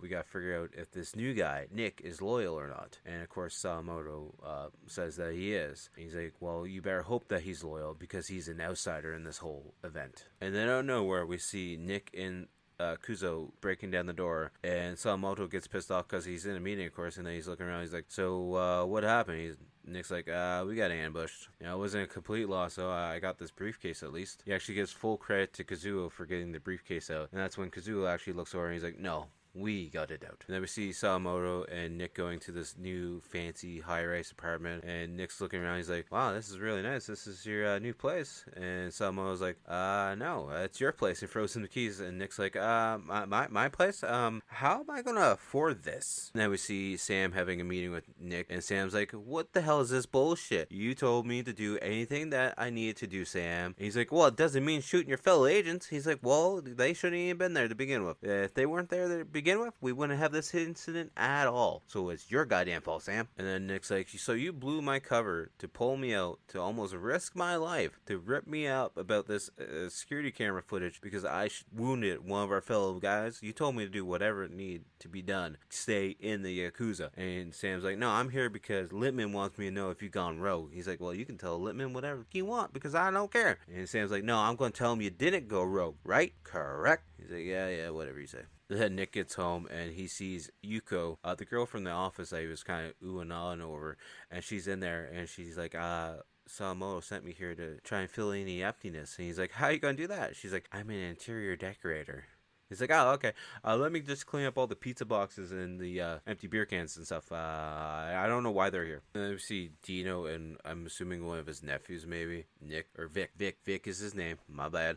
Speaker 7: we gotta figure out if this new guy, Nick, is loyal or not. And of course, Sawamoto says that he is. And he's like, well, you better hope that he's loyal, because he's an outsider in this whole event. And then out of nowhere, we see Nick and Kuzo breaking down the door, and Sawamoto gets pissed off because he's in a meeting, of course, and then he's looking around. He's like, so what happened? Nick's like, we got ambushed. It wasn't a complete loss, so I got this briefcase at least. He actually gives full credit to Kazuo for getting the briefcase out, and that's when Kazuo actually looks over and he's like, no, we got it out. And then we see Sawamoto and Nick going to this new fancy high-rise apartment, and Nick's looking around. He's like, wow, this is really nice. This is your new place. And Sawamoto's like, no, it's your place. He throws him the keys, and Nick's like, my place? How am I gonna afford this? And then we see Sam having a meeting with Nick, and Sam's like, what the hell is this bullshit? You told me to do anything that I needed to do, Sam. And he's like, well, it doesn't mean shooting your fellow agents. He's like, well, they shouldn't even been there to begin with. If they weren't there to begin with, we wouldn't have this incident at all. So it's your goddamn fault, Sam. And then Nick's like, so you blew my cover to pull me out, to almost risk my life, to rip me up about this security camera footage because I wounded one of our fellow guys. You told me to do whatever it needed to be done. Stay in the Yakuza. And Sam's like, no, I'm here because Littman wants me to know if you've gone rogue. He's like, well, you can tell Littman whatever you want because I don't care. And Sam's like, no, I'm going to tell him you didn't go rogue, right? Correct? He's like, yeah, whatever you say. Then Nick gets home and he sees Yuko, the girl from the office that he was kind of ooh and ahhing over, and she's in there and she's like, Sawamoto sent me here to try and fill any emptiness. And he's like, how are you going to do that? She's like, I'm an interior decorator. He's like, oh, okay. Let me just clean up all the pizza boxes and the empty beer cans and stuff. I don't know why they're here. And then we see Dino and I'm assuming one of his nephews, maybe Nick or Vic. Vic is his name. My bad.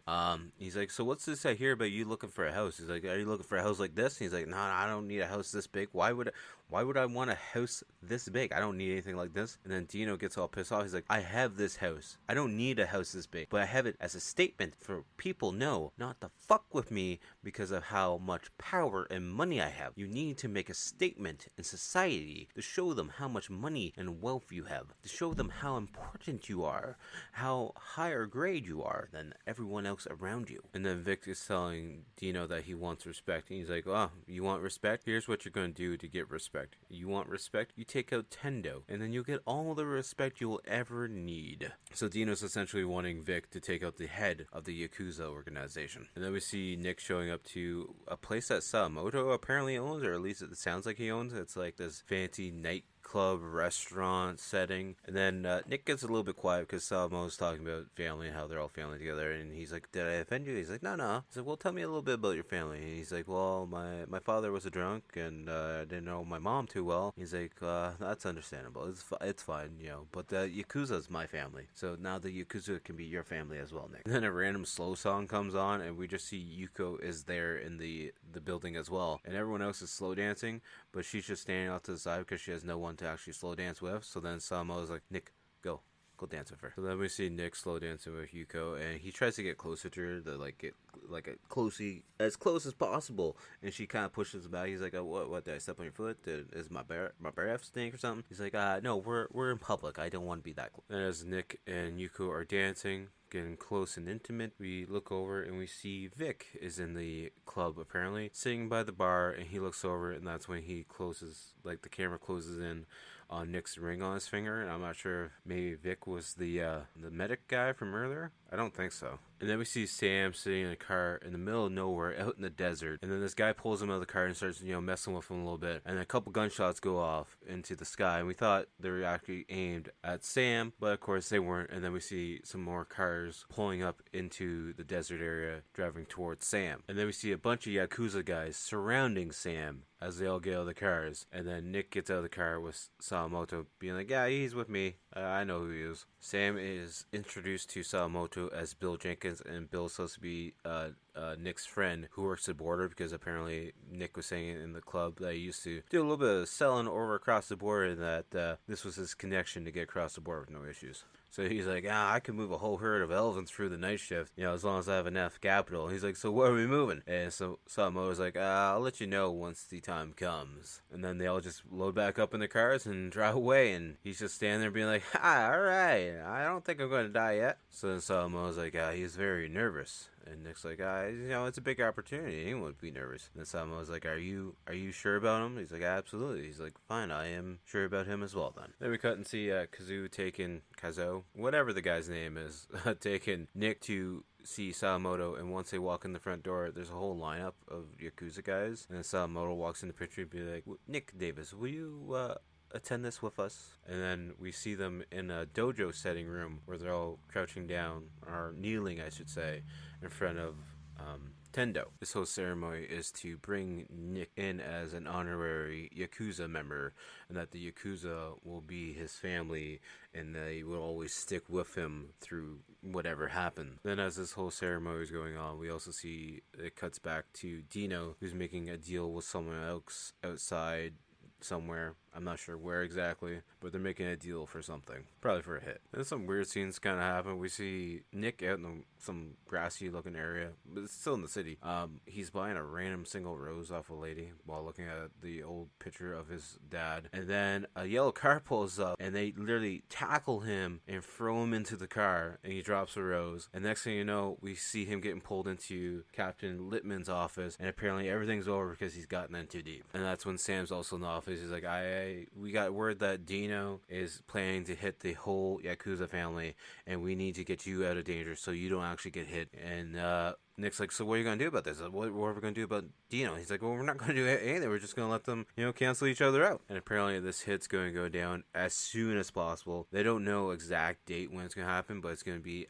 Speaker 7: He's like, so what's this I hear about you looking for a house? He's like, are you looking for a house like this? And he's like, no, I don't need a house this big. Why would I want a house this big? I don't need anything like this. And then Dino gets all pissed off. He's like, I have this house. I don't need a house this big, but I have it as a statement for people know not to fuck with me because because of how much power and money I have. You need to make a statement in society to show them how much money and wealth you have, to show them how important you are, how higher grade you are than everyone else around you. And then Vic is telling Dino that he wants respect, and he's like, oh, you want respect? Here's what you're going to do to get respect. You want respect? You take out Tendo, and then you'll get all the respect you will ever need. So Dino's essentially wanting Vic to take out the head of the Yakuza organization. And then we see Nick showing up to a place that Sakamoto apparently owns, or at least it sounds like he owns. It's like this fancy nightclub restaurant setting. And then Nick gets a little bit quiet because Sakamoto's talking about family and how they're all family together. And he's like, did I offend you? He's like, no. He's like, well, tell me a little bit about your family. And he's like, well, my father was a drunk and I didn't know my mom too well. He's like, that's understandable. It's fine, you know, but the Yakuza's my family. So now the Yakuza can be your family as well, Nick. And then a random slow song comes on and we just see Yuko is there in the building as well. And everyone else is slow dancing, but she's just standing off to the side because she has no one to actually slow dance with. So then Sakamoto's like, Nick, go dance with her. So then we see Nick slow dancing with Yuko, and he tries to get closer to her to like get like as close as possible, and she kind of pushes him back. He's like, oh, what did I step on your foot? Is my breath stink or something? He's like, no, we're in public. I don't want to be that close. And as Nick and Yuko are dancing, getting close and intimate, we look over and we see Vic is in the club apparently, sitting by the bar, and he looks over, and that's when he closes, like the camera closes in on Nick's ring on his finger, and I'm not sure if maybe Vic was the medic guy from earlier. I don't think so. And then we see Sam sitting in a car in the middle of nowhere out in the desert, and then this guy pulls him out of the car and starts, messing with him a little bit, and then a couple gunshots go off into the sky, and we thought they were actually aimed at Sam, but of course they weren't. And then we see some more cars pulling up into the desert area driving towards Sam, and then we see a bunch of Yakuza guys surrounding Sam as they all get out of the cars, and then Nick gets out of the car with Sakamoto being like, yeah, he's with me, I know who he is. Sam is introduced to Sakamoto as Bill Jenkins, and Bill's supposed to be Nick's friend who works at the border, because apparently Nick was saying in the club that he used to do a little bit of selling over across the border, and that this was his connection to get across the border with no issues. So he's like, I could move a whole herd of elephants through the night shift, as long as I have enough capital. And he's like, so where are we moving? And so Sakamoto's like, I'll let you know once the time comes. And then they all just load back up in the cars and drive away, and he's just standing there being like, alright, I don't think I'm going to die yet. So then Sakamoto's like, he's very nervous. And Nick's like, it's a big opportunity. Anyone would be nervous. And then Sakamoto's like, are you sure about him? He's like, absolutely. He's like, fine, I am sure about him as well then. Then we cut and see Kazuo, whatever the guy's name is, taking Nick to see Sakamoto, and once they walk in the front door, there's a whole lineup of Yakuza guys, and then Sakamoto walks in the picture and be like, Nick Davis, will you attend this with us? And then we see them in a dojo setting room where they're all crouching down, or kneeling I should say, in front of Tendo. This whole ceremony is to bring Nick in as an honorary Yakuza member, and that the Yakuza will be his family, and they will always stick with him through whatever happened. Then as this whole ceremony is going on, we also see it cuts back to Dino, who's making a deal with someone else outside somewhere. I'm not sure where exactly, but they're making a deal for something. Probably for a hit. Then some weird scenes kind of happen. We see Nick out in some grassy looking area, but it's still in the city. He's buying a random single rose off a lady while looking at the old picture of his dad. And then a yellow car pulls up, and they literally tackle him and throw him into the car, and he drops a rose. And next thing you know, we see him getting pulled into Captain Littman's office, and apparently everything's over because he's gotten in too deep. And that's when Sam's also in the office. He's like, we got word that Dino is planning to hit the whole Yakuza family, and we need to get you out of danger so you don't actually get hit. And Nick's like, so what are you going to do about this? What are we going to do about Dino? He's like, well, we're not going to do anything. We're just going to let them, cancel each other out. And apparently this hit's going to go down as soon as possible. They don't know exact date when it's going to happen, but it's going to be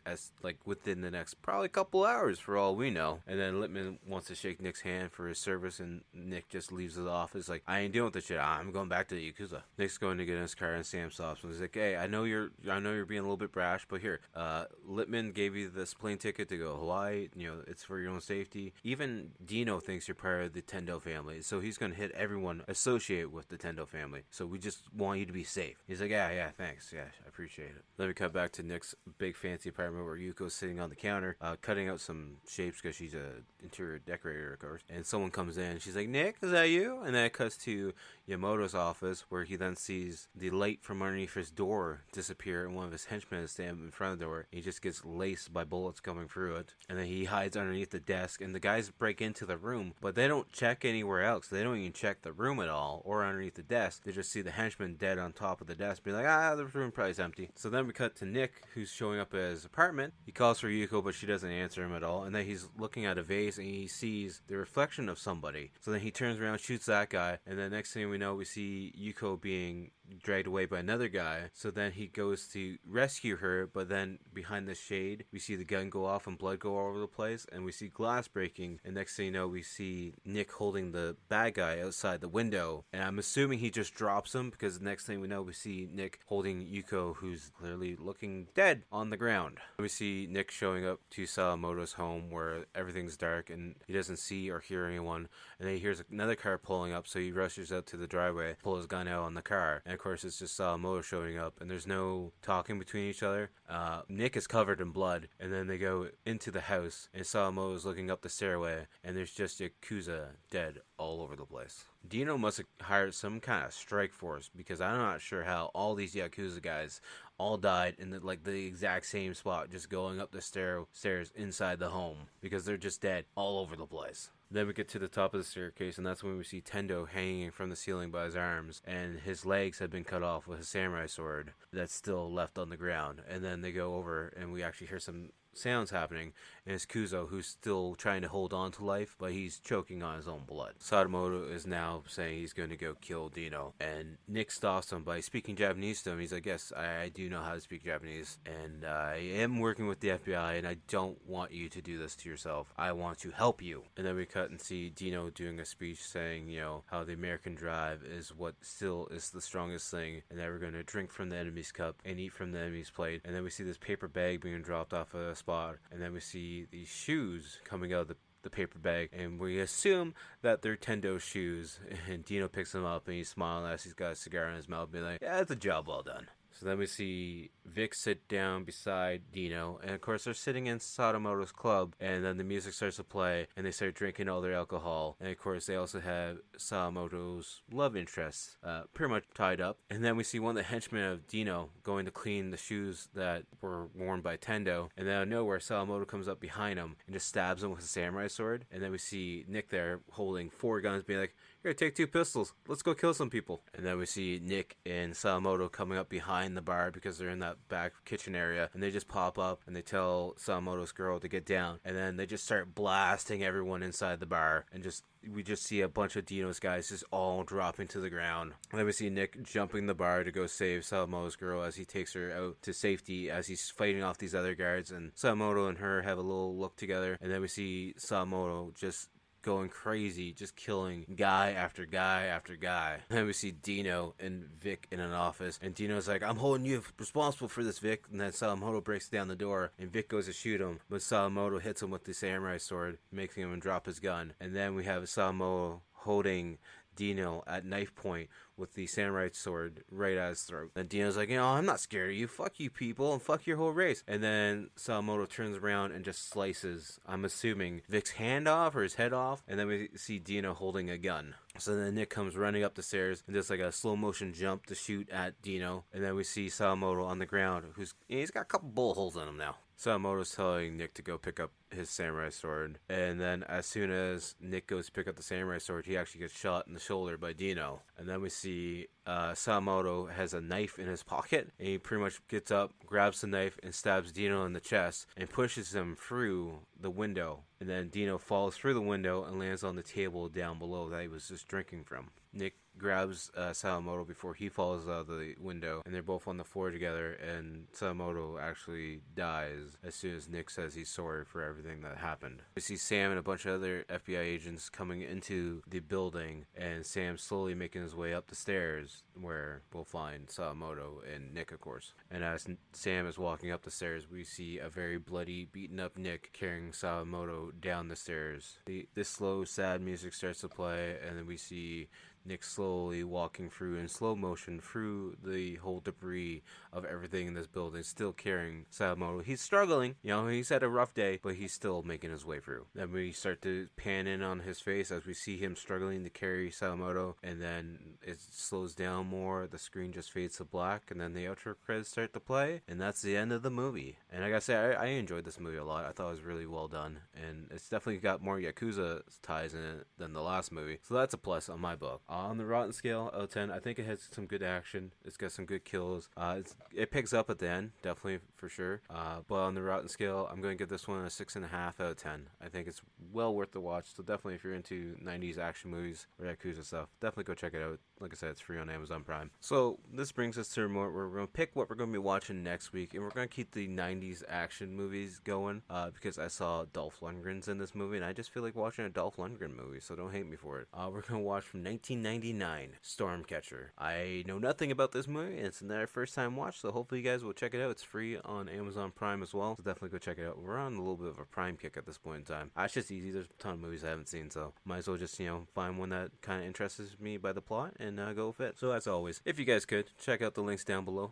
Speaker 7: within the next probably couple hours for all we know. And then Littman wants to shake Nick's hand for his service, and Nick just leaves the office like, I ain't dealing with this shit. I'm going back to the Yakuza. Nick's going to get in his car, and Sam stops him. He's like, hey, I know you're being a little bit brash, but here, Littman gave you this plane ticket to go to Hawaii. it's for your own safety. Even Dino thinks you're part of the Tendo family, so he's gonna hit everyone associated with the Tendo family. So we just want you to be safe. He's like, yeah, thanks. Yeah, I appreciate it. Then we cut back to Nick's big fancy apartment where Yuko's sitting on the counter, cutting out some shapes because she's a interior decorator, of course. And someone comes in. She's like, Nick, is that you? And then it cuts to Yamamoto's office where he then sees the light from underneath his door disappear, and one of his henchmen is standing in front of the door. He just gets laced by bullets coming through it. And then he hides underneath the desk, and the guys break into the room, but they don't check anywhere else. They don't even check the room at all or underneath the desk. They just see the henchman dead on top of the desk, be like, the room probably is empty. So then we cut to Nick, who's showing up at his apartment. He calls for Yuko, but she doesn't answer him at all. And then he's looking at a vase, and he sees the reflection of somebody. So then he turns around, shoots that guy, and then next thing we know, we see Yuko being dragged away by another guy. So then he goes to rescue her, but then behind the shade, we see the gun go off and blood go all over the place, and we see glass breaking, and next thing you know, we see Nick holding the bad guy outside the window, and I'm assuming he just drops him, because the next thing we know, we see Nick holding Yuko, who's clearly looking dead, on the ground. We see Nick showing up to Sawamoto's home where everything's dark and he doesn't see or hear anyone, and then he hears another car pulling up, so he rushes out to the driveway, pulls his gun out on the car, and of course it's just Sawamoto showing up, and there's no talking between each other. Nick is covered in blood, and then they go into the house, and Sawamoto is looking up the stairway, and there's just Yakuza dead all over the place. Dino must have hired some kind of strike force, because I'm not sure how all these Yakuza guys all died in the exact same spot, just going up the stairs inside the home, because they're just dead all over the place. Then we get to the top of the staircase, and that's when we see Tendo hanging from the ceiling by his arms, and his legs have been cut off with a samurai sword that's still left on the ground. And then they go over, and we actually hear some sounds happening, and it's Kuzo, who's still trying to hold on to life, but he's choking on his own blood. Sadamoto is now saying he's going to go kill Dino, and Nick stops him by speaking Japanese to him. He's like, yes, I do know how to speak Japanese, and I am working with the FBI, and I don't want you to do this to yourself. I want to help you. And then we cut and see Dino doing a speech saying, how the American drive is what still is the strongest thing, and that we're going to drink from the enemy's cup and eat from the enemy's plate. And then we see this paper bag being dropped off a spot, and then we see these shoes coming out of the paper bag, and we assume that they're Tendo shoes, and Dino picks them up, and he's smiling as he's got a cigar in his mouth, being like, yeah, it's a job well done. So then we see Vic sit down beside Dino, and of course they're sitting in Sadamoto's club, and then the music starts to play, and they start drinking all their alcohol, and of course they also have Sadamoto's love interest pretty much tied up. And then we see one of the henchmen of Dino going to clean the shoes that were worn by Tendo, and then out of nowhere Sadamoto comes up behind him and just stabs him with a samurai sword. And then we see Nick there holding 4 guns, being like, here, take 2 pistols, let's go kill some people. And then we see Nick and Sadamoto coming up behind the bar, because they're in that back kitchen area, and they just pop up and they tell Sadamoto's girl to get down, and then they just start blasting everyone inside the bar, and we just see a bunch of Dino's guys just all dropping to the ground. And then we see Nick jumping the bar to go save Sadamoto's girl as he takes her out to safety as he's fighting off these other guards, and Sadamoto and her have a little look together, and then we see Sadamoto just going crazy, just killing guy after guy after guy. And then we see Dino and Vic in an office, and Dino's like, I'm holding you responsible for this, Vic. And then Sadamoto breaks down the door, and Vic goes to shoot him, but Sadamoto hits him with the samurai sword, making him drop his gun. And then we have Sadamoto holding Dino at knife point with the samurai sword right at his throat. And Dino's like, I'm not scared of you. Fuck you people, and fuck your whole race. And then Sadamoto turns around and just slices, I'm assuming, Vic's hand off or his head off. And then we see Dino holding a gun. So then Nick comes running up the stairs and does like a slow motion jump to shoot at Dino. And then we see Sadamoto on the ground, he's got a couple bullet holes in him now. Sadamoto's telling Nick to go pick up his samurai sword, and then as soon as Nick goes to pick up the samurai sword, he actually gets shot in the shoulder by Dino. And then we see Sadamoto has a knife in his pocket, and he pretty much gets up, grabs the knife, and stabs Dino in the chest, and pushes him through the window. And then Dino falls through the window and lands on the table down below that he was just drinking from. Nick grabs Sadamoto before he falls out of the window, and they're both on the floor together, and Sadamoto actually dies as soon as Nick says he's sorry for everything that happened. We see Sam and a bunch of other FBI agents coming into the building, and Sam slowly making his way up the stairs, where we'll find Sadamoto and Nick, of course. And as Sam is walking up the stairs, we see a very bloody, beaten up Nick carrying Sadamoto down the stairs. This slow, sad music starts to play, and then we see Nick slowly walking through in slow motion through the whole debris of everything in this building, still carrying Sakamoto. He's struggling, he's had a rough day, but he's still making his way through. Then we start to pan in on his face as we see him struggling to carry Sakamoto, and then it slows down more, the screen just fades to black, and then the outro credits start to play, and that's the end of the movie. And like I said, I enjoyed this movie a lot. I thought it was really well done, and it's definitely got more Yakuza ties in it than the last movie, so that's a plus on my book. On the Rotten scale, out of 10, I think it has some good action. It's got some good kills. It picks up at the end, definitely, for sure. But on the Rotten scale, I'm going to give this one a 6.5 out of 10. I think it's well worth the watch. So definitely, if you're into 90s action movies or Yakuza stuff, definitely go check it out. Like I said, it's free on Amazon Prime. So this brings us to where we're going to pick what we're going to be watching next week, and we're going to keep the 90s action movies going because I saw Dolph Lundgren's in this movie, and I just feel like watching a Dolph Lundgren movie, so don't hate me for it. We're going to watch from 1999. Stormcatcher. I know nothing about this movie. It's their first time watch, so hopefully you guys will check it out. It's free on Amazon Prime as well, so definitely go check it out. We're on a little bit of a Prime kick at this point in time. It's just easy. There's a ton of movies I haven't seen, so might as well just find one that kind of interests me by the plot and go with it. So as always, if you guys could check out the links down below.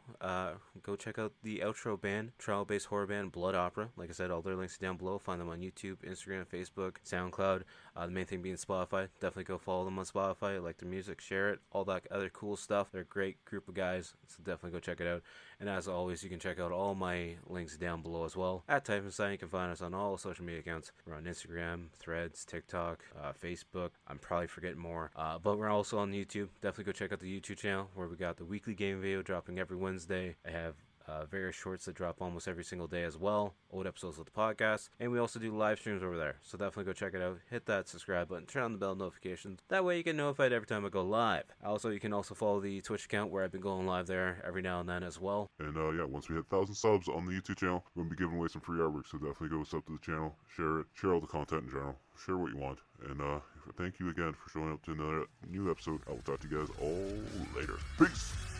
Speaker 7: Go check out the outro band, trial-based horror band Blood Opera. Like I said, all their links are down below. Find them on YouTube, Instagram, Facebook, SoundCloud. The main thing being Spotify. Definitely go follow them on Spotify. Like their music, share it, all that other cool stuff. They're a great group of guys, so definitely go check it out. And as always, you can check out all my links down below as well. At Type Inside, you can find us on all social media accounts. We're on Instagram, Threads, TikTok, Facebook. I'm probably forgetting more, but we're also on YouTube. Definitely go check out the YouTube channel where we got the weekly game video dropping every Wednesday. I have various shorts that drop almost every single day as well, old episodes of the podcast, and we also do live streams over there, so definitely go check it out. Hit that subscribe button, turn on the bell notifications, that way you get notified every time I go live. Also, you can also follow the Twitch account where I've been going live there every now and then as well.
Speaker 3: And yeah, once we hit 1,000 subs on the YouTube channel, we're going to be giving away some free artwork, so definitely go sub to the channel, share it, share all the content in general, share what you want, and thank you again for showing up to another new episode. I will talk to you guys all later. Peace!